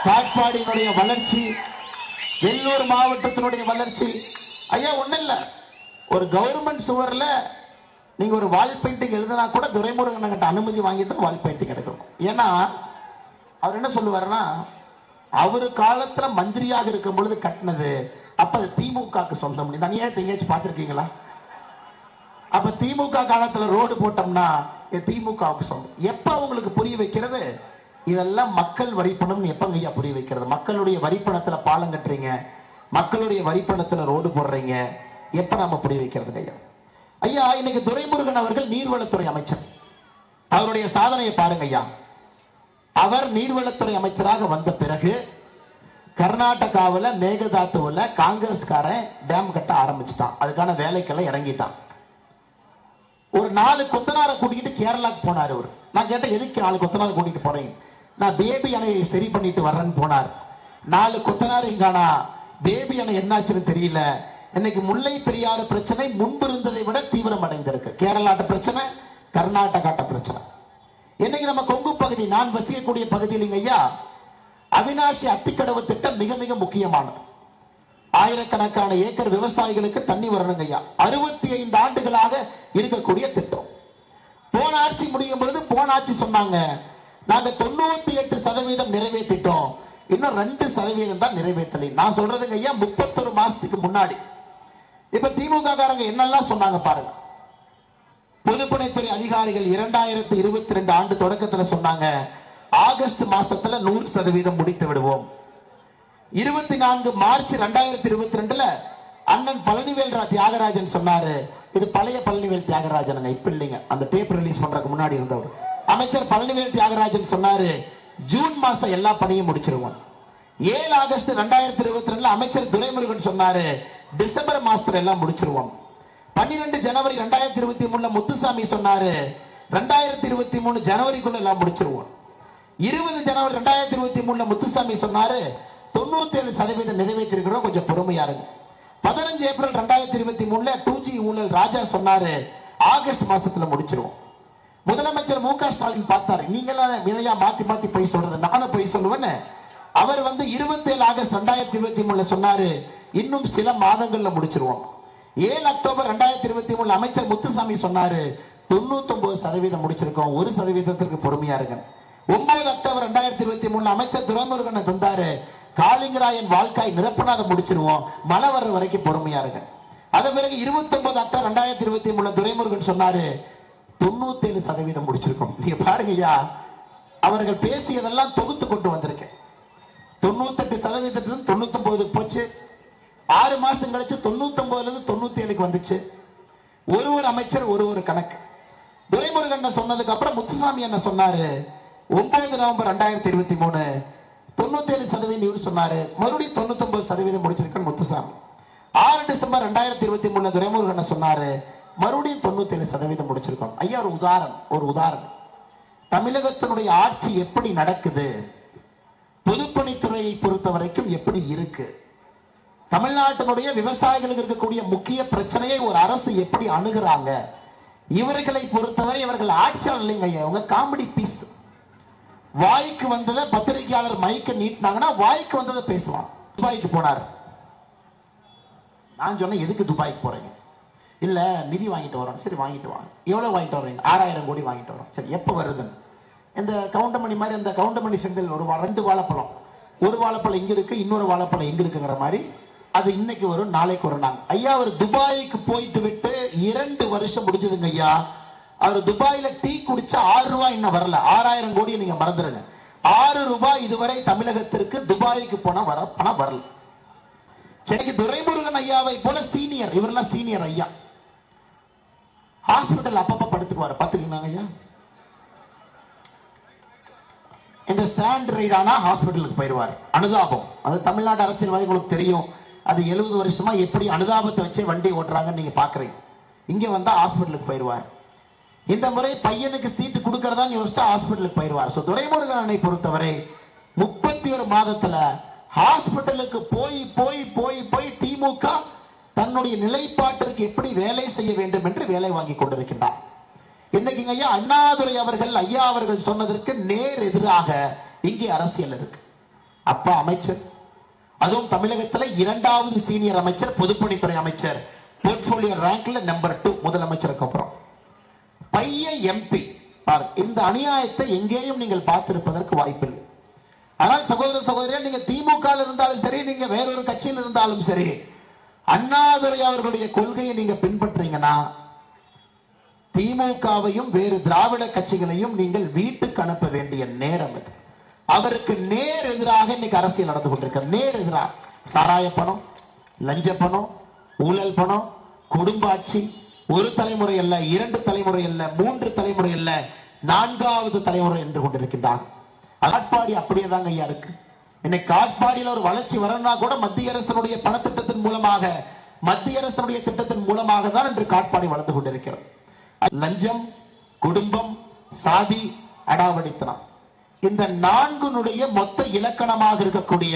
காட்பாடியினுடைய வளர்ச்சி, வெள்ளூர் மாவட்டத்தினுடைய வளர்ச்சி. ஐயா ஒண்ணு இல்ல, ஒரு கவர்மெண்ட் சுவர்ல நீங்க ஒரு வால் பெயிண்டிங் எழுதினா கூட துரைமுருகன் கிட்ட அனுமதி வாங்கி தான் வால் பெயிண்டிங் எடுக்கணும். ஏன்னா அவர் என்ன சொல்லுவாருன்னா, அவரு காலத்துல மந்திரியாக இருக்கும் பொழுது கட்டினது, அப்ப அது திமுகக்கு சொந்தம். தனியா எங்கேயாச்சும் பார்த்திருக்கீங்களா? அப்ப திமுக காலத்துல ரோடு போட்டோம்னா திமுகவுக்கு சொந்தம். எப்ப உங்களுக்கு புரிய வைக்கிறது? இதெல்லாம் மக்கள் வரிப்பணம். எப்ப ஐயா புரிய வைக்கிறது? மக்களுடைய வரிப்பணத்துல பாலம் கட்டுறீங்க, மக்களுடைய வரிப்பணத்துல ரோடு போடுறீங்க, எப்ப நாம புரிய வைக்கிறது ஐயா? ஐயா இன்னைக்கு துரைமுருகன் அவர்கள் நீர்வளத்துறை அமைச்சர். அவருடைய சாதனையை பாருங்க ஐயா. அவர் நீர்வளத்துறை அமைச்சராக வந்த பிறகு கர்நாடகாவில் மேகதாத்துவில் காங்கிரஸ்காரன் டேம் கட்ட ஆரம்பிச்சுட்டான். அதுக்கான வேலைக்கெல்லாம் இறங்கிட்டான். ஒரு 4 கொத்தனாரை கூட்டிட்டு கேரளாக்கு போனார் அவர். நான் கேட்டேன், எதுக்கு 4 கொத்தனாரை கூட்டிட்டு போறீங்க? நான் பேபி அணையை சரி பண்ணிட்டு வர்றேன்னு போனார். 4 கொத்தனார் இங்கானா பேபி அணை என்னாச்சுன்னு தெரியல. இன்னைக்கு முல்லை பெரியாறு பிரச்சனை முன்பு இருந்ததை விட தீவிரம் அடைந்திருக்கு. கேரளாட்ட பிரச்சனை, கர்நாடகாட்ட பிரச்சனை. இன்னைக்கு நம்ம கொங்கு பகுதி, நான் வசிக்கக்கூடிய பகுதியில் ஐயா அவினாசி அத்திக்கடவு திட்டம் மிக மிக முக்கியமானது. ஆயிரக்கணக்கான ஏக்கர் விவசாயிகளுக்கு தண்ணி வரணுங்க ஐயா. 65 ஆண்டுகளாக இருக்கக்கூடிய திட்டம். போன ஆட்சி முடியும் பொழுது போன ஆட்சி சொன்னாங்க, நாங்க 98% நிறைவேற்றிட்டோம், இன்னும் 2% தான் நிறைவேற்றலை. நான் சொல்றதுங்க ஐயா 31 மாசத்துக்கு முன்னாடி. இப்ப திமுக காரங்க என்னெல்லாம் சொன்னாங்க பாருங்க. பொதுப்பணித்துறை அதிகாரிகள் 2022 ஆண்டு தொடக்கத்தில் சொன்னாங்க, ஆகஸ்ட் மாசத்துல 100% முடித்து விடுவோம். 24 மார்ச் 2022 அண்ணன் பழனிவேல் தியாகராஜன் சொன்னாரு, இது பழைய பழனிவேல் தியாகராஜன், இப்ப இல்லைங்க, அந்த டேப் ரிலீஸ் பண்றதுக்கு முன்னாடி இருந்தவர் அமைச்சர் பழனிவேல் தியாகராஜன் சொன்னாரு, ஜூன் மாசம் எல்லா பணியும் முடிச்சிருவோம். 7 ஆகஸ்ட் 2022 அமைச்சர் துரைமுருகன் சொன்னாரு, டிசம்பர் மாசத்துல எல்லாம் முடிச்சிருவோம். 12 ஜனவரி 2023 முத்துசாமி சொன்னாரு, 2023 ஜனவரிக்குள்ள எல்லாம் முடிச்சிருவோம். 20 ஜனவரி 2023 முத்துசாமி சொன்னாரு, 97% நிறைவேற்றிருக்கிறோம், கொஞ்சம் பொறுமையா இருக்கு. 15 ஏப்ரல் 2023 2G ஊழல் ராஜா சொன்னாரு, ஆகஸ்ட் மாசத்துல முடிச்சிருவோம். முதலமைச்சர் மு க ஸ்டாலின் பார்த்தாரு, நீங்க எல்லாம் மாத்தி மாத்தி போய் சொல்றது, நானும் போய் சொல்லுவேன்னு. அவர் 27 ஆகஸ்ட் 2023 சொன்னாரு, இன்னும் சில மாதங்கள்ல முடிச்சிருவோம். 7 அக்டோபர் 2023 அமைச்சர் முத்துசாமி சொன்னாரு, 99% முடிச்சிருக்கோம், 1% பொறுமையா இருக்கு. 9 அக்டோபர் 2023 அமைச்சர் துரைமுருகன் தந்தாரு, காளிங்கராயன் வாழ்க்காய் நிரப்பனாத முடிச்சிருவோம், மழை வர்ற வரைக்கும் பொறுமையா இருக்கு. அதன் பிறகு 29 அக்டோபர் 2023 துரைமுருகன் சொன்னாரு, 97% முடிச்சிருக்கோம். நீங்க பாருங்க ஐயா, அவர்கள் பேசியதெல்லாம் தொகுத்து கொண்டு வந்திருக்கேன். 98% 99 போச்சு. 6 மாசம் கழிச்சு 99 97 வந்துச்சு. ஒரு அமைச்சர் ஒரு கணக்கு. துரைமுருகன் சொன்னதுக்கு அப்புறம் முத்துசாமி என்ன சொன்னாரு, 9 நவம்பர் 2023 97% இவர் சொன்னாரு, மறுபடியும் 99% முடிச்சிருக்க முத்துசாமி. 6 டிசம்பர் 2023 துரைமுருகன் சொன்னாரு, மறுபடியும் 97% முடிச்சிருக்கோம். ஐயா ஒரு உதாரணம் தமிழகத்தினுடைய ஆட்சி எப்படி நடக்குது, பொதுப்பணித்துறையை பொறுத்த வரைக்கும் எப்படி இருக்கு, தமிழ்நாட்டினுடைய விவசாயிகளுக்கு இருக்கக்கூடிய முக்கிய பிரச்சனையை ஒரு அரசு எப்படி அணுகுறாங்க, இவர்களை பொறுத்தவரை இவர்கள் ஆட்சியாளர் இல்லைங்க ஐயா, உங்க காமெடி பீஸ். வாய்க்கு வந்ததை பத்திரிகையாளர் மைக்க நீட்டினாங்கன்னா வாய்க்கு வந்ததை பேசுவான். துபாய்க்கு போனார். நான் சொன்னேன், எதுக்கு துபாய்க்கு போறீங்க? இல்ல நிதி வாங்கிட்டு வரோம். சரி வாங்கிட்டு வாங்க. எவ்வளவு வாங்கிட்டு வர்றீங்க? 6000 கோடி வாங்கிட்டு வரோம். சரி எப்ப வருதுன்னு. இந்த கவுண்டமணி மாதிரி அந்த கவுண்டமணி செந்தில் ஒரு 2 வாழைப்பழம், ஒரு வாழைப்பழம் இங்க இருக்கு, இன்னொரு வாழைப்பழம் எங்க இருக்குங்கிற மாதிரி, அது இன்னைக்கு வரும் நாளைக்கு வரும். நாங்க ஐயா அவர் துபாய்க்கு போயிட்டு விட்டு 2 வருஷம் முடிஞ்சதுங்க ஐயா. அவர் துபாயில டீ குடிச்சா 6 ரூபாய் இன்னும் வரல. 6000 கோடி நீங்க மறந்துடுங்க. 6 ரூபாய் இதுவரை தமிழகத்திற்கு துபாய்க்கு போனா பணம் வரல. சென்னைக்கு துரைமுருகன் ஐயாவை போல சீனியர், இவரெல்லாம் சீனியர் ஐயா, ஹாஸ்பிட்டல் அப்பப்ப படுத்துக்குவாரு. பாத்துக்கீங்களா ஐயா? இந்த ஸ்டாண்ட் ரைட் ஆனா ஹாஸ்பிட்டலுக்கு போயிருவாரு. அனுதாபம், அது தமிழ்நாடு அரசியல்வாதிகளுக்கு தெரியும். அது 70 வருஷமா எப்படி அனுதாபத்தை வச்சு வண்டி ஓட்டுறாங்கன்னு நீங்க பாக்குறீங்க. இங்க வந்தா ஹாஸ்பிட்டலுக்கு போயிருவார். இந்த முறை பையனுக்கு சீட்டு கொடுக்கறதா யோசிச்சா ஹாஸ்பிட்டலுக்கு போயிருவார். துரைமுருகனை பொறுத்தவரை 31 மாதத்துல ஹாஸ்பிட்டலுக்கு போய் போய் போய் போய் திமுக தன்னுடைய நிலைப்பாட்டிற்கு எப்படி வேலை செய்ய வேண்டும் என்று வேலை வாங்கி கொண்டிருக்கின்றார். இன்னைக்கு ஐயா அண்ணாதுரை அவர்கள் ஐயா அவர்கள் சொன்னதற்கு நேர் எதிராக இங்கே அரசியல் இருக்கு. அப்பா அமைச்சர், அதுவும் தமிழகத்துல 2வது சீனியர் அமைச்சர், பொதுப்பணித்துறை அமைச்சர், போர்ட்போலியோ ரேங்க்ல நம்பர் 2 முதலமைச்சருக்கு அப்புறம். பையன் எம்பி. இந்த அநியாயத்தை எங்கேயும் நீங்கள் பார்த்திருப்பதற்கு வாய்ப்பில்லை. ஆனால் சகோதர சகோதரியா, நீங்க திமுக இருந்தாலும் சரி, நீங்க வேறொரு கட்சியில் இருந்தாலும் சரி, அண்ணாதுரை அவர்களுடைய கொள்கையை நீங்க பின்பற்றீங்கன்னா திமுகவையும் வேறு திராவிட கட்சிகளையும் நீங்கள் வீட்டுக்கு அனுப்ப வேண்டிய நேரம் இது. அவருக்கு நேர் எதிராக இன்னைக்கு அரசியல் நடந்து கொண்டிருக்க. நேர் எதிராக சாராய பணம், லஞ்ச பணம், ஊழல் பணம், குடும்ப ஆட்சி, ஒரு தலைமுறை அல்ல, 2 தலைமுறை அல்ல, 3 தலைமுறை அல்ல, 4வது தலைமுறை என்று கொண்டிருக்கின்றார். காட்பாடி அப்படியே தாங்க ஐயா இருக்கு. இன்னைக்கு காட்பாடியில் ஒரு வளர்ச்சி வரணும்னா கூட மத்திய அரசனுடைய பணத்திட்டத்தின் மூலமாக, மத்திய அரசனுடைய திட்டத்தின் மூலமாக தான் இன்று காட்பாடி வளர்ந்து கொண்டிருக்கிறது. லஞ்சம், குடும்பம், சாதி, அடாவடித்தனம், இந்த 4னுடைய மொத்த இலக்கணமாக இருக்கக்கூடிய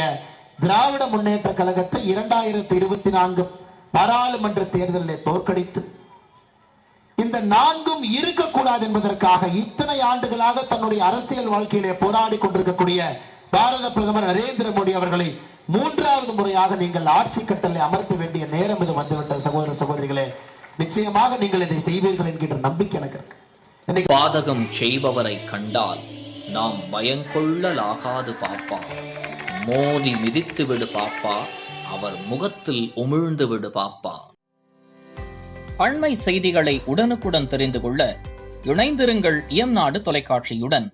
திராவிட முன்னேற்ற கழகத்தை 2024 பாராளுமன்ற தேர்தலில் தோற்கடித்து இந்த 4ம் இருக்கக்கூடாது என்பதற்காக இத்தனை ஆண்டுகளாக தன்னுடைய அரசியல் வாழ்க்கையிலே போராடி கொண்டிருக்கக்கூடிய பாரத பிரதமர் நரேந்திர மோடி அவர்களை 3வது முறையாக நீங்கள் ஆட்சி கட்டளை அமர்த்த வேண்டிய நேரம் இது வந்துவிட்ட சகோதர சகோதரிகளே. நிச்சயமாக நீங்கள் இதை செய்வீர்கள் என்கின்ற நம்பிக்கை எனக்கு இருக்கு. பாதகம் செய்பவரை கண்டால் நாம் பயங்கொள்ளலாகாது பாப்பா, மோதி மிதித்து விடு பாப்பா, அவர் முகத்தில் உமிழ்ந்து விடு பாப்பா. அண்மை செய்திகளை உடனுக்குடன் தெரிந்து கொள்ள இணைந்திருங்கள் இயம்நாடு தொலைக்காட்சியுடன்.